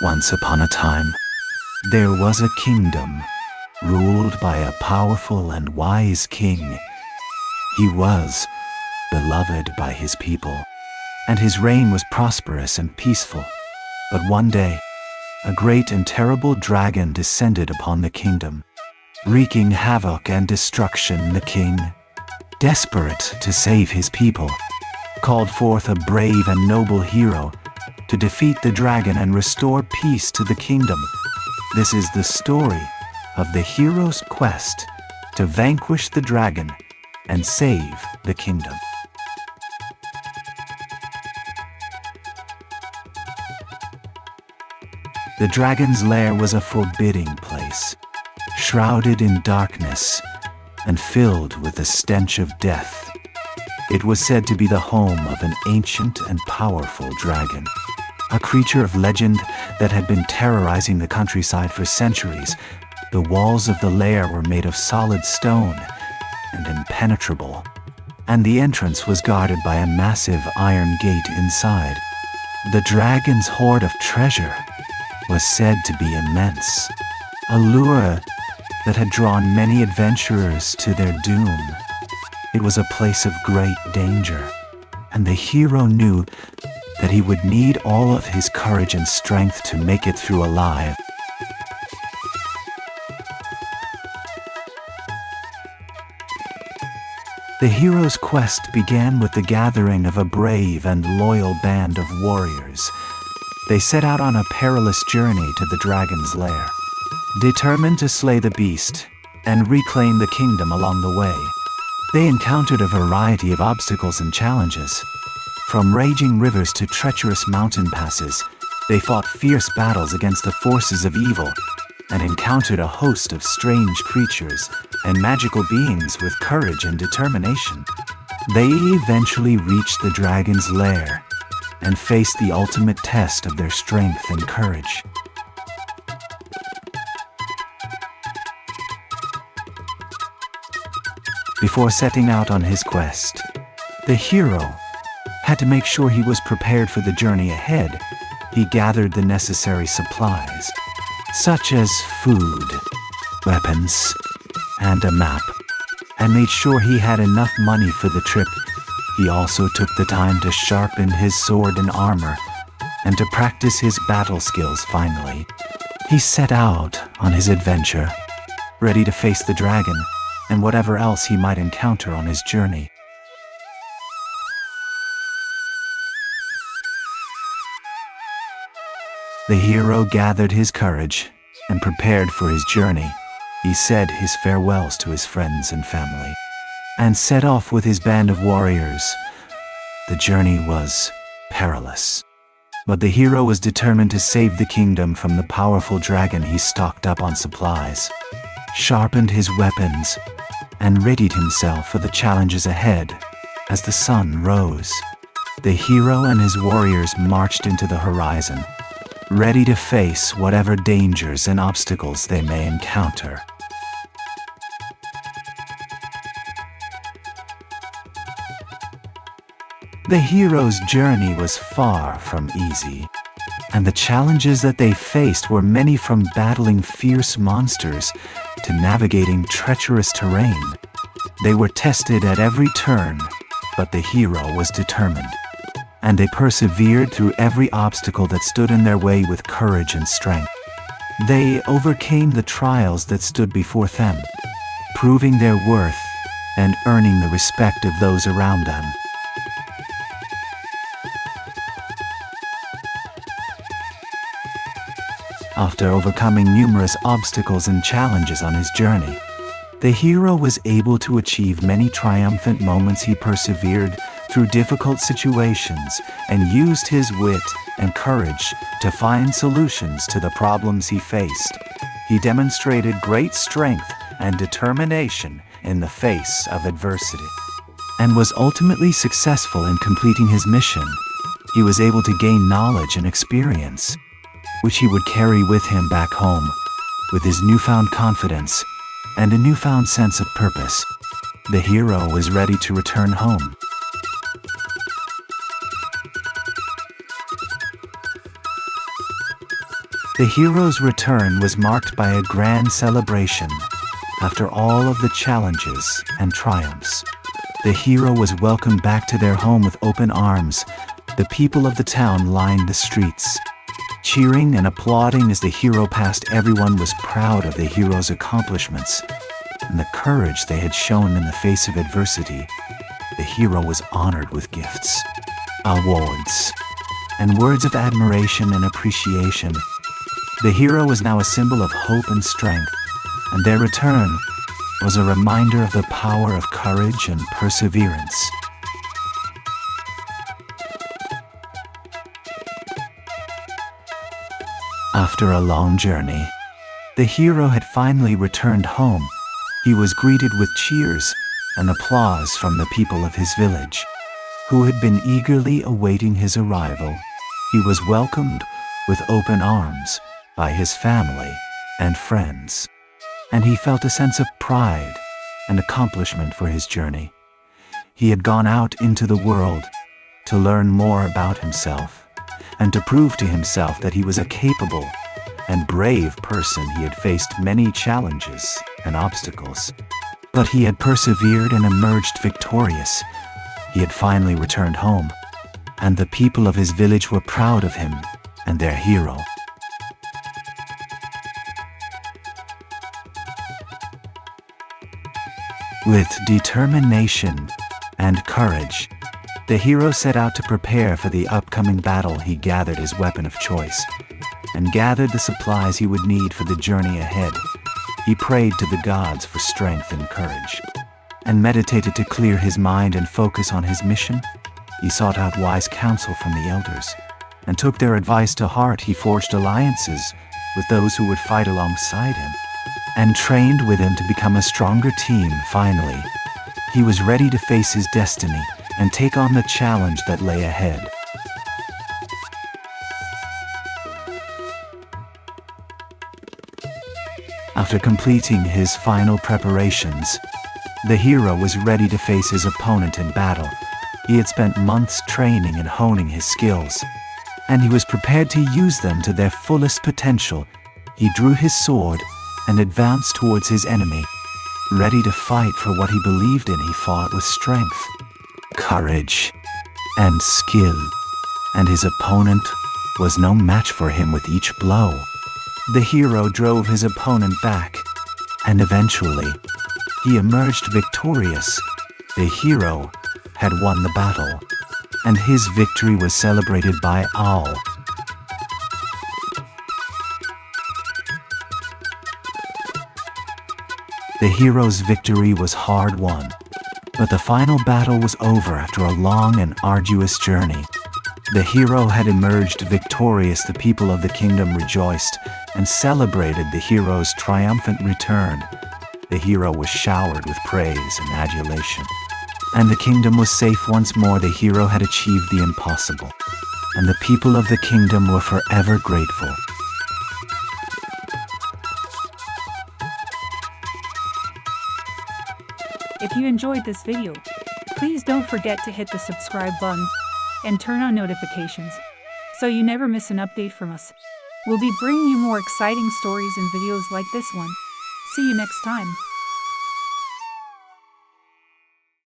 Once upon a time, there was a kingdom ruled by a powerful and wise king. He was beloved by his people, and his reign was prosperous and peaceful. But one day, a great and terrible dragon descended upon the kingdom, wreaking havoc and destruction. The king, desperate to save his people, called forth a brave and noble hero to defeat the dragon and restore peace to the kingdom. This is the story of the hero's quest to vanquish the dragon and save the kingdom. The dragon's lair was a forbidding place, shrouded in darkness and filled with the stench of death. It was said to be the home of an ancient and powerful dragon, a creature of legend that had been terrorizing the countryside for centuries. The walls of the lair were made of solid stone and impenetrable, and the entrance was guarded by a massive iron gate inside. The dragon's hoard of treasure was said to be immense, a lure that had drawn many adventurers to their doom. It was a place of great danger, and the hero knew that he would need all of his courage and strength to make it through alive. The hero's quest began with the gathering of a brave and loyal band of warriors. They set out on a perilous journey to the dragon's lair, determined to slay the beast and reclaim the kingdom along the way. They encountered a variety of obstacles and challenges. From raging rivers to treacherous mountain passes, they fought fierce battles against the forces of evil and encountered a host of strange creatures and magical beings with courage and determination. They eventually reached the dragon's lair and faced the ultimate test of their strength and courage. Before setting out on his quest, the hero had to make sure he was prepared for the journey ahead. He gathered the necessary supplies, such as food, weapons, and a map, and made sure he had enough money for the trip. He also took the time to sharpen his sword and armor, and to practice his battle skills. Finally, he set out on his adventure, ready to face the dragon and whatever else he might encounter on his journey. The hero gathered his courage and prepared for his journey. He said his farewells to his friends and family, and set off with his band of warriors. The journey was perilous, but the hero was determined to save the kingdom from the powerful dragon. He stocked up on supplies, sharpened his weapons, and readied himself for the challenges ahead. As the sun rose, the hero and his warriors marched into the horizon, ready to face whatever dangers and obstacles they may encounter. The hero's journey was far from easy, and the challenges that they faced were many, from battling fierce monsters to navigating treacherous terrain. They were tested at every turn, but the hero was determined, and they persevered through every obstacle that stood in their way with courage and strength. They overcame the trials that stood before them, proving their worth and earning the respect of those around them. After overcoming numerous obstacles and challenges on his journey, the hero was able to achieve many triumphant moments. He persevered through difficult situations and used his wit and courage to find solutions to the problems he faced. He demonstrated great strength and determination in the face of adversity, and was ultimately successful in completing his mission. He was able to gain knowledge and experience, which he would carry with him back home. With his newfound confidence and a newfound sense of purpose, the hero was ready to return home. The hero's return was marked by a grand celebration. After all of the challenges and triumphs, the hero was welcomed back to their home with open arms. The people of the town lined the streets, cheering and applauding as the hero passed. Everyone was proud of the hero's accomplishments and the courage they had shown in the face of adversity. The hero was honored with gifts, awards, and words of admiration and appreciation. The hero was now a symbol of hope and strength, and their return was a reminder of the power of courage and perseverance. After a long journey, the hero had finally returned home. He was greeted with cheers and applause from the people of his village, who had been eagerly awaiting his arrival. He was welcomed with open arms by his family and friends, and he felt a sense of pride and accomplishment for his journey. He had gone out into the world to learn more about himself and to prove to himself that he was a capable and brave person. He had faced many challenges and obstacles, but he had persevered and emerged victorious. He had finally returned home, and the people of his village were proud of him and their hero. With determination and courage, the hero set out to prepare for the upcoming battle. He gathered his weapon of choice and gathered the supplies he would need for the journey ahead. He prayed to the gods for strength and courage, and meditated to clear his mind and focus on his mission. He sought out wise counsel from the elders and took their advice to heart. He forged alliances with those who would fight alongside him and trained with him to become a stronger team. Finally, he was ready to face his destiny and take on the challenge that lay ahead. After completing his final preparations, the hero was ready to face his opponent in battle. He had spent months training and honing his skills, and he was prepared to use them to their fullest potential. He drew his sword and advanced towards his enemy, ready to fight for what he believed in. He fought with strength, courage, and skill, and his opponent was no match for him. With each blow, the hero drove his opponent back, and eventually, he emerged victorious. The hero had won the battle, and his victory was celebrated by all. The hero's victory was hard-won, but the final battle was over after a long and arduous journey. The hero had emerged victorious. The people of the kingdom rejoiced and celebrated the hero's triumphant return. The hero was showered with praise and adulation, and the kingdom was safe once more. The hero had achieved the impossible, and the people of the kingdom were forever grateful. If you enjoyed this video, please don't forget to hit the subscribe button and turn on notifications so you never miss an update from us. We'll be bringing you more exciting stories and videos like this one. See you next time.